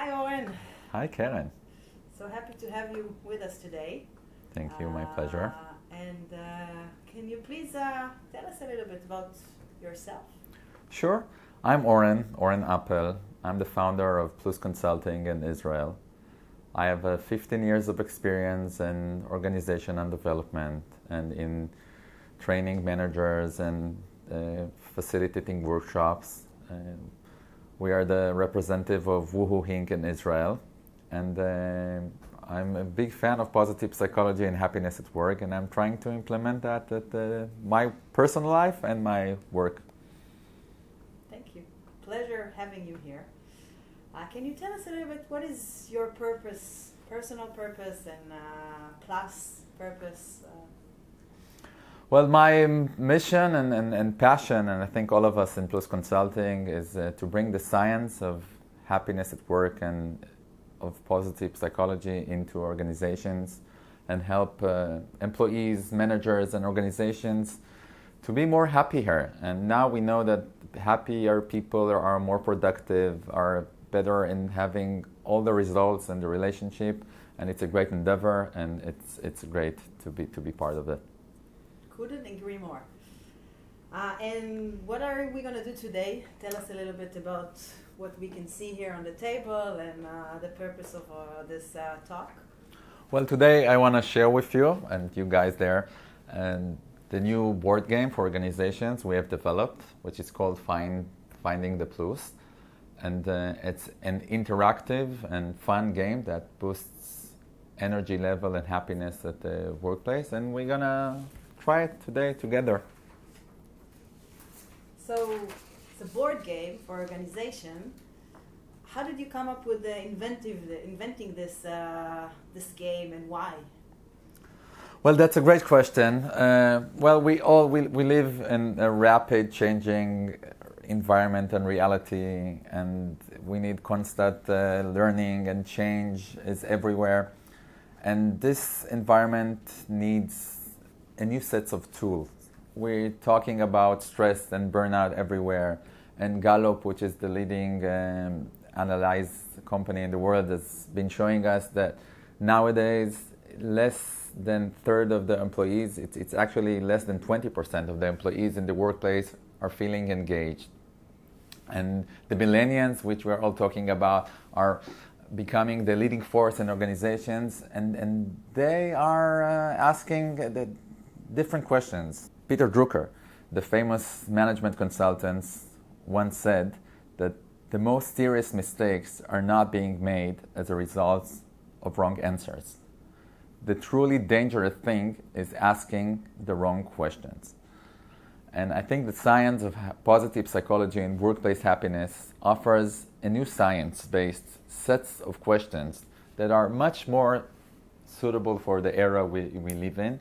Hi, Owen. Hi, Karen. So happy to have you with us today. Thank you, my pleasure. Can you please tell us a little bit about yourself? Sure. I'm Oren Appel. I'm the founder of Plus Consulting in Israel. I have 15 years of experience in organization and development and in training managers and facilitating workshops. We are the representative of Woohoo Inc. in Israel. And I'm a big fan of positive psychology and happiness at work, and I'm trying to implement that at my personal life and my work. Thank you. Pleasure having you here. Can you tell us a little bit what is your purpose, personal purpose and plus purpose? Well, my mission and passion, and I think all of us in Plus Consulting, is to bring the science of happiness at work and of positive psychology into organizations and help employees, managers, and organizations to be more happier. And now we know that happier people are more productive, are better in having all the results and the relationship, and it's a great endeavor, and it's great to be part of it. Couldn't agree more. And what are we going to do today? Tell us a little bit about what we can see here on the table and the purpose of this talk. Well, today I want to share with you and you guys there and the new board game for organizations we have developed, which is called Finding the Plus. And it's an interactive and fun game that boosts energy level and happiness at the workplace. And we're going to try it today together. So it's a board game for organization. How did you come up with inventing this game, and why? Well, that's a great question. Well, we live in a rapid changing environment and reality, and we need constant learning, and change is everywhere. And this environment needs a new set of tools. We're talking about stress and burnout everywhere. And Gallup, which is the leading analyzed company in the world, has been showing us that nowadays less than a third of the employees, it's actually less than 20% of the employees in the workplace are feeling engaged. And the millennials, which we're all talking about, are becoming the leading force in organizations, and they are asking the different questions. Peter Drucker, the famous management consultant, once said that the most serious mistakes are not being made as a result of wrong answers. The truly dangerous thing is asking the wrong questions. And I think the science of positive psychology and workplace happiness offers a new science-based sets of questions that are much more suitable for the era we live in,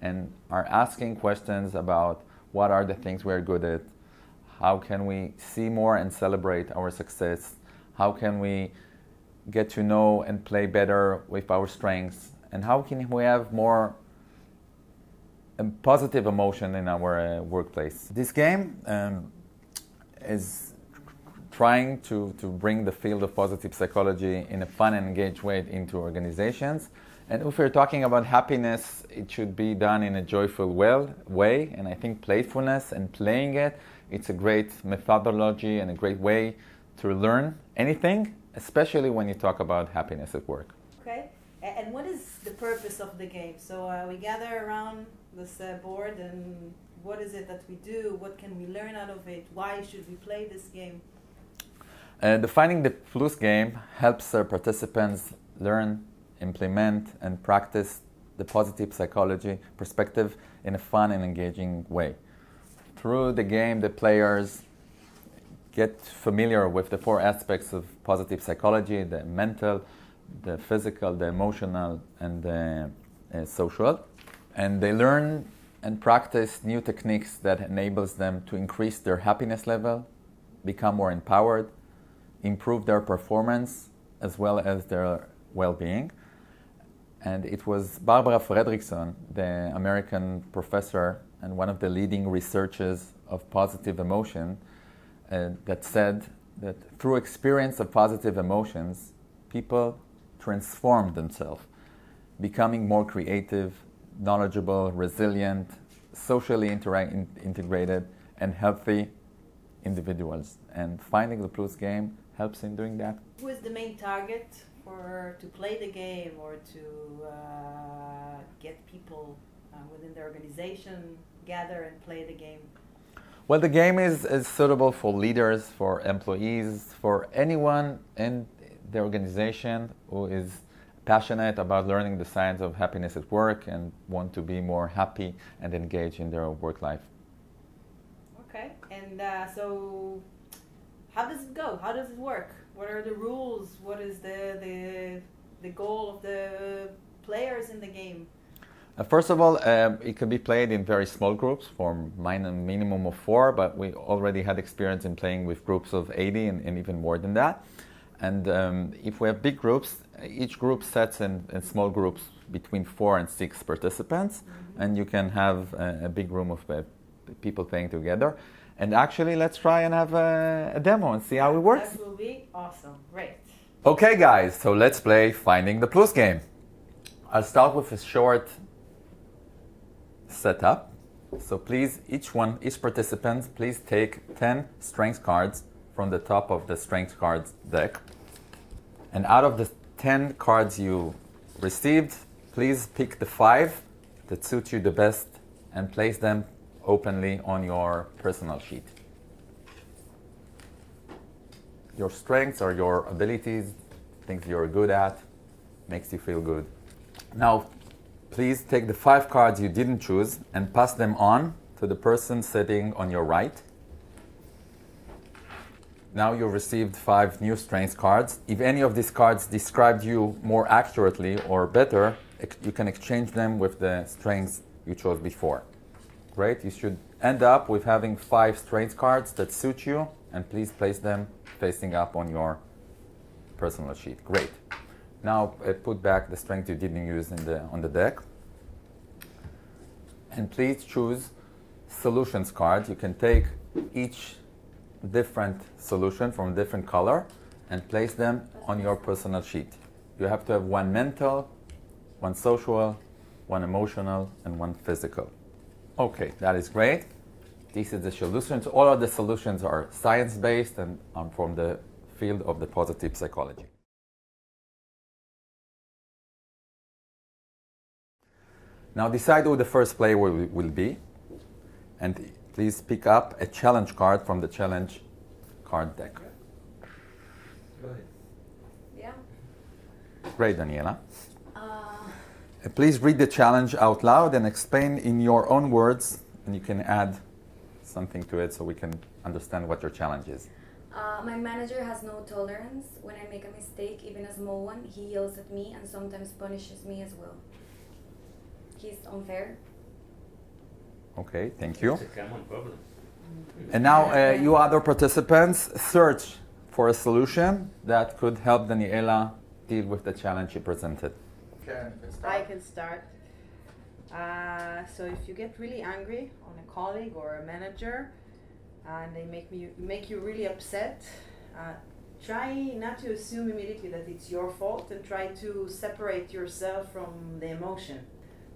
and are asking questions about what are the things we're good at, how can we see more and celebrate our success, how can we get to know and play better with our strengths, and how can we have more positive emotion in our workplace. This game is trying to bring the field of positive psychology in a fun and engaged way into organizations. And if we're talking about happiness, it should be done in a joyful way. And I think playfulness and playing it's a great methodology and a great way to learn anything, especially when you talk about happiness at work. Okay. And what is the purpose of the game? So we gather around this board, and what is it that we do? What can we learn out of it? Why should we play this game? The Finding the Plus game helps participants learn, implement, and practice the positive psychology perspective in a fun and engaging way. Through the game, the players get familiar with the four aspects of positive psychology: the mental, the physical, the emotional, and the social. And they learn and practice new techniques that enables them to increase their happiness level, become more empowered, improve their performance, as well as their well-being. And it was Barbara Fredrickson, the American professor and one of the leading researchers of positive emotion, that said that through experience of positive emotions, people transform themselves, becoming more creative, knowledgeable, resilient, socially integrated, and healthy individuals. And finding the Plus game helps in doing that. Who is the main target to play the game or to get people within the organization gather and play the game? Well, the game is suitable for leaders, for employees, for anyone in the organization who is passionate about learning the science of happiness at work and want to be more happy and engaged in their work life. Okay, and so how does it go? How does it work? What are the rules? What is the goal of the players in the game? First of all, it can be played in very small groups for minimum of 4, but we already had experience in playing with groups of 80 and even more than that. And if we have big groups, each group sets in small groups between 4 and 6 participants, and you can have a big room of people playing together. And actually, let's try and have a demo and see how it works. That will be awesome. Great. Okay, guys, so let's play Finding the Plus game. I'll start with a short setup. So please, each participant, please take 10 strength cards from the top of the strength cards deck. And out of the 10 cards you received, please pick the 5 that suit you the best and place them openly on your personal sheet. Your strengths are your abilities, things you're good at, makes you feel good. Now, please take the 5 cards you didn't choose and pass them on to the person sitting on your right. Now you've received 5 new strengths cards. If any of these cards described you more accurately or better, you can exchange them with the strengths you chose before. Great, you should end up with having 5 strengths cards that suit you, and please place them facing up on your personal sheet. Great. Now put back the strength you didn't use on the deck. And please choose solutions cards. You can take each different solution from a different color and place them on your personal sheet. You have to have 1 mental, 1 social, 1 emotional, and 1 physical. Okay, that is great. These are the solutions. All of the solutions are science-based and from the field of the positive psychology. Now decide who the first player will be, and please pick up a challenge card from the challenge card deck. Go ahead. Yeah. Great, Daniela. Please read the challenge out loud and explain in your own words, and you can add something to it so we can understand what your challenge is. My manager has no tolerance. When I make a mistake, even a small one, he yells at me and sometimes punishes me as well. He's unfair. Okay, thank you. It's a common problem. And now you other participants search for a solution that could help Daniela deal with the challenge she presented. I can start. So if you get really angry on a colleague or a manager and they make you really upset, try not to assume immediately that it's your fault and try to separate yourself from the emotion.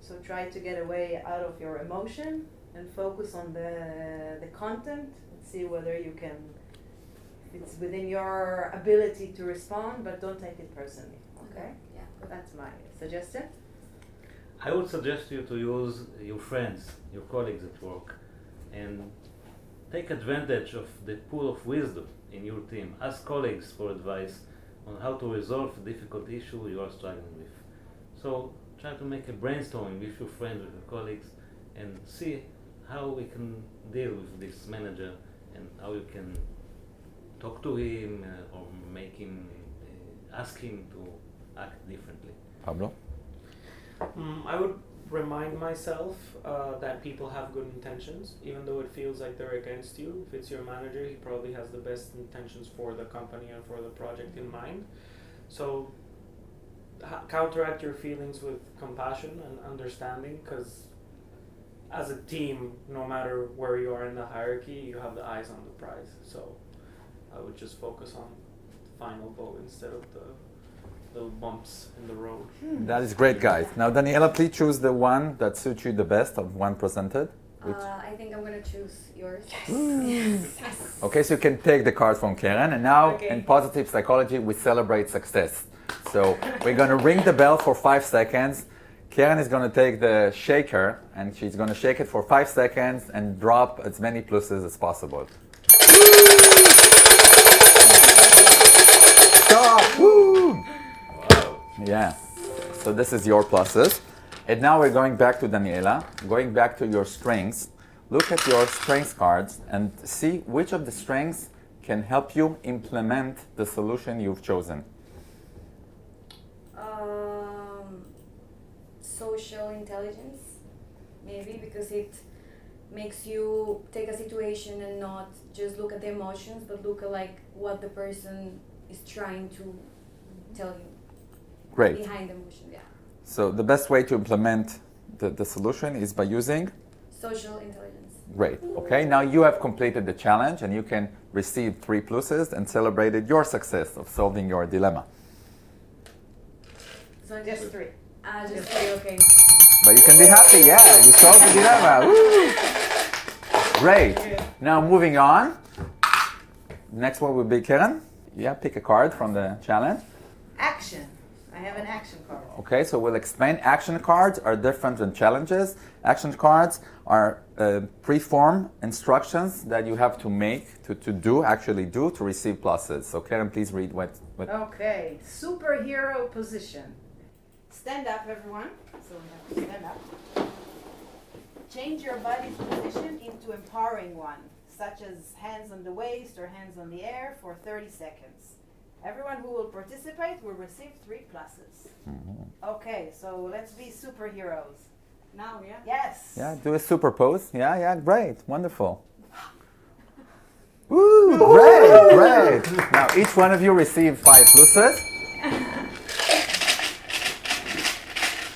So try to get away out of your emotion and focus on the content and see whether you can, if it's within your ability to respond, but don't take it personally. Okay? Yeah. That's my suggestion. I would suggest you to use your friends, your colleagues at work, and take advantage of the pool of wisdom in your team. Ask colleagues for advice on how to resolve a difficult issue you are struggling with. So try to make a brainstorming with your friends, with your colleagues, and see how we can deal with this manager and how you can talk to him or make him, ask him to act differently. Pablo? I would remind myself that people have good intentions, even though it feels like they're against you. If it's your manager, he probably has the best intentions for the company and for the project in mind. So counteract your feelings with compassion and understanding, because as a team, no matter where you are in the hierarchy, you have the eyes on the prize. So I would just focus on the final goal instead of the little bumps in the road. That is great, guys. Now, Daniela, please choose the one that suits you the best of one presented. I think I'm gonna choose yours. Okay, so you can take the card from Keren, and now Okay. in positive psychology we celebrate success. So we're gonna ring the bell for 5 seconds. Keren is gonna take the shaker and she's gonna shake it for 5 seconds and drop as many pluses as possible. Stop! Woo! Yeah. So this is your pluses. And now we're going back to Daniela, going back to your strengths. Look at your strengths cards and see which of the strengths can help you implement the solution you've chosen. Social intelligence, maybe, because it makes you take a situation and not just look at the emotions, but look at like what the person is trying to tell you Great. behind the emotion. Yeah, So the best way to implement the solution is by using. social intelligence. Great. Okay, now you have completed the challenge and you can receive 3 pluses and celebrated your success of solving your dilemma. So Just 3. just say okay. But you can be happy, yeah, you solved the dilemma. Woo! Great. Now moving on. Next one will be Keren. Yeah, pick a card from the challenge. Action. I have an action card. Okay, so we'll explain. Action cards are different than challenges. Action cards are pre-form instructions that you have to make, to actually do, to receive pluses. So Keren, please read what. Okay, superhero position. Stand up, everyone. So we have to stand up. Change your body's position into empowering one, such as hands on the waist or hands on the air for 30 seconds. Everyone who will participate will receive 3 pluses. Okay, so let's be superheroes. Now, yeah. Yes. Yeah, do a super pose. Yeah, great, wonderful. Woo, great. Now each one of you receive 5 pluses.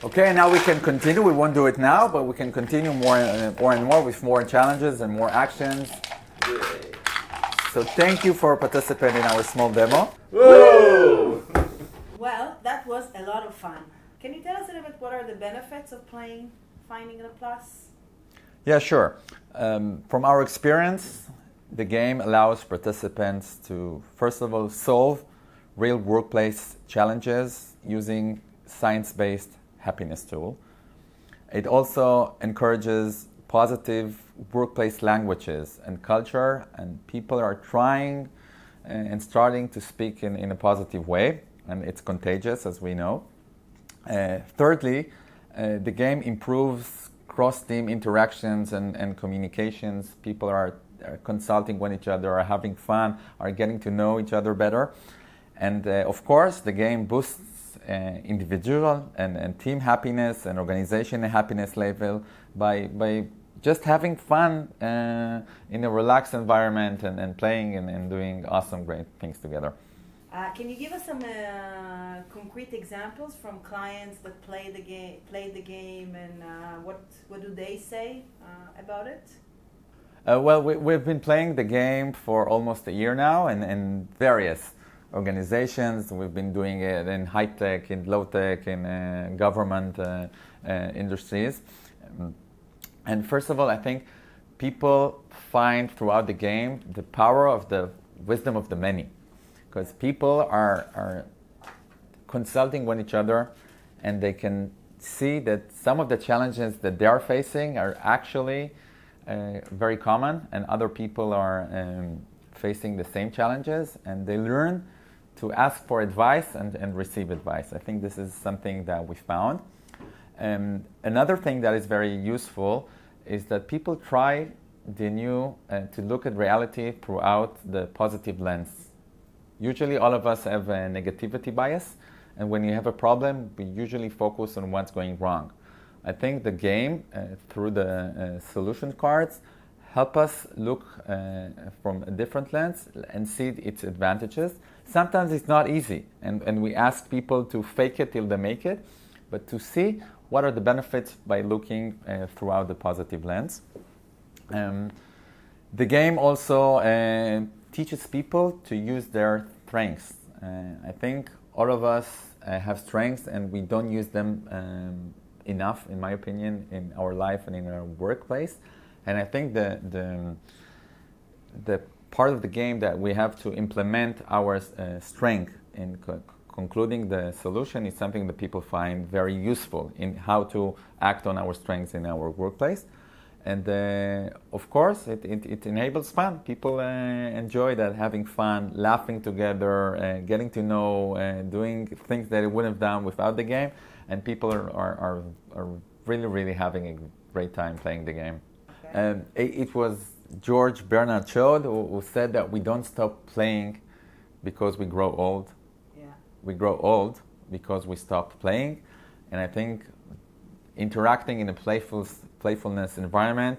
Okay, now we can continue. We won't do it now, but we can continue more and more with more challenges and more actions. So thank you for participating in our small demo. Whoa! Well, that was a lot of fun. Can you tell us a little bit what are the benefits of playing Finding the Plus? Yeah, sure. From our experience, the game allows participants to, first of all, solve real workplace challenges using science-based happiness tool. It also encourages positive workplace languages and culture, and people are trying and starting to speak in a positive way, and it's contagious, as we know. Thirdly, the game improves cross-team interactions and communications. People are consulting with each other, are having fun, are getting to know each other better. And of course, the game boosts individual and team happiness and organization happiness level by just having fun in a relaxed environment and playing and doing awesome, great things together. Can you give us some concrete examples from clients that played the game, and what do they say about it? Well, we've been playing the game for almost a year now in various organizations. We've been doing it in high tech, in low tech, in government industries. And first of all, I think people find throughout the game the power of the wisdom of the many. Because people are consulting with each other, and they can see that some of the challenges that they are facing are actually very common, and other people are facing the same challenges, and they learn to ask for advice and receive advice. I think this is something that we found. Another thing that is very useful is that people try to look at reality throughout the positive lens. Usually all of us have a negativity bias, and when you have a problem, we usually focus on what's going wrong. I think the game, through the solution cards, help us look from a different lens and see its advantages. Sometimes it's not easy, and we ask people to fake it till they make it, but to see what are the benefits by looking throughout the positive lens. The game also teaches people to use their strengths. I think all of us have strengths, and we don't use them enough, in my opinion, in our life and in our workplace. And I think the part of the game that we have to implement our strength in concluding the solution is something that people find very useful in how to act on our strengths in our workplace. And of course, it enables fun. People enjoy that, having fun, laughing together, getting to know, doing things that they wouldn't have done without the game. And people are really, really having a great time playing the game. Okay. It was George Bernard Shaw who said that we don't stop playing because we grow old. Yeah. We grow old because we stop playing. And I think interacting in a playfulness environment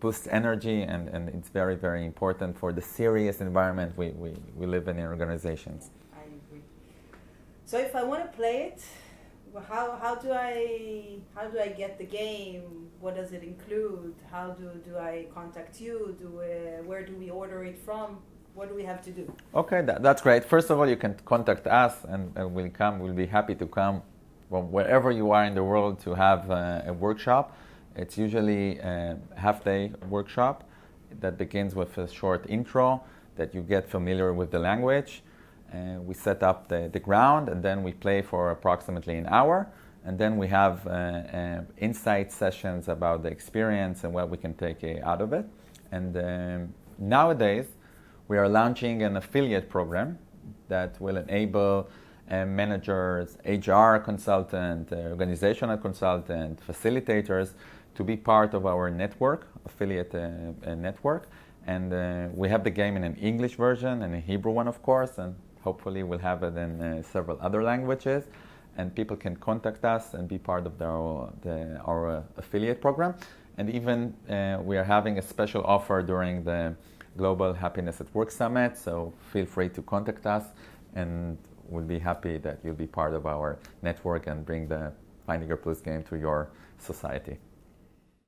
boosts energy, and it's very, very important for the serious environment we live in organizations. I agree. So if I want to play it, how do I get the game? What does it include? How do I contact you? Where do we order it from? What do we have to do? Okay, that's great. First of all, you can contact us, and we'll come. We'll be happy to come from wherever you are in the world to have a workshop. It's usually a half-day workshop that begins with a short intro that you get familiar with the language. We set up the ground, and then we play for approximately an hour. And then we have insight sessions about the experience and what we can take out of it. And nowadays, we are launching an affiliate program that will enable managers, HR consultant, organizational consultant, facilitators to be part of our network, affiliate network. And we have the game in an English version and a Hebrew one, of course, and hopefully we'll have it in several other languages. And people can contact us and be part of our affiliate program. And even we are having a special offer during the Global Happiness at Work Summit, so feel free to contact us, and we'll be happy that you'll be part of our network and bring the Finding Your Plus game to your society.